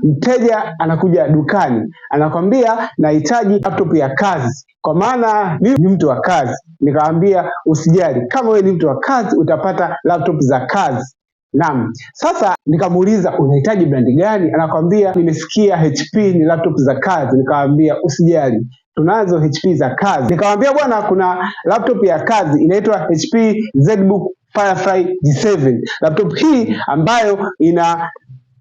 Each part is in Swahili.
mteja anakuja dukani, anakwambia nahitaji laptop ya kazi, kwa maana mimi ni mtu wa kazi. Nikamwambia usijali, kama wewe ni mtu wa kazi utapata laptop za kazi. Naam. Sasa nikamuuliza unahitaji brand gani? Anakwambia nimesikia HP ni laptop za kazi. Nikamwambia usijali, tunazo HP za kazi. Nikamwambia bwana, kuna laptop ya kazi inaitwa HP ZBook Firefly G7. Laptop hii ambayo ina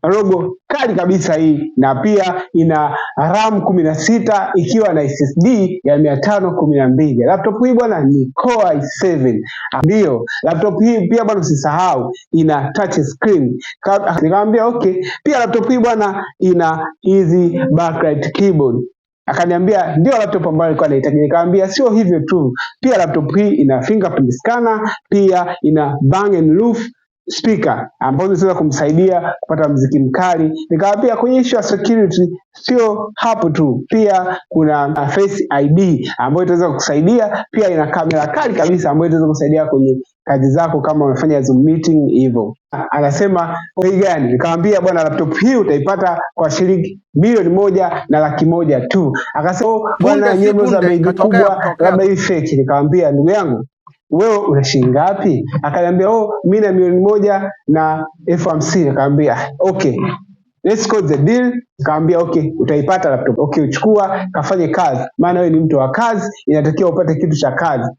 logo kali kabisa hii, na pia ina RAM 16 ikiwa na SSD ya 512. Laptop hii bwana ni Core i7. Ndio, laptop hii pia bwana usisahau ina touch screen. Nikamwambia okay, pia laptop hii bwana ina hizi backlight keyboard. Akaniambia ndio laptop ambayo alikuwa anahitaji. Nikamwambia sio hivyo tu, pia laptop hii ina fingerprint scanner, pia ina Bang & Olufsen speaker ambazo zinaweza kumsaidia kupata muziki mkali. Nikamwambia kwenye issue ya security sio hapo tu, pia kuna Face ID ambayo itaweza kukusaidia, pia ina kamera kali kabisa ambayo itaweza kusaidia kwenye kazi zako kama unafanya Zoom meeting hivyo. Anasema bei gani? Nikamwambia bwana, laptop hii utaipata kwa shilingi $1,100,000 tu. Akasema bwana, nyembo za bei kubwa, labda hii fake. Nikamwambia ndugu yangu, wewe una shilingi ngapi? Akaniambia mimi na $1,150,000. Nikamwambia okay, let's close the deal. Nikamwambia okay, utaipata laptop. Okay, uchukua kafanye kazi, maana wewe ni mtu wa kazi, inatakiwa upate kitu cha kazi.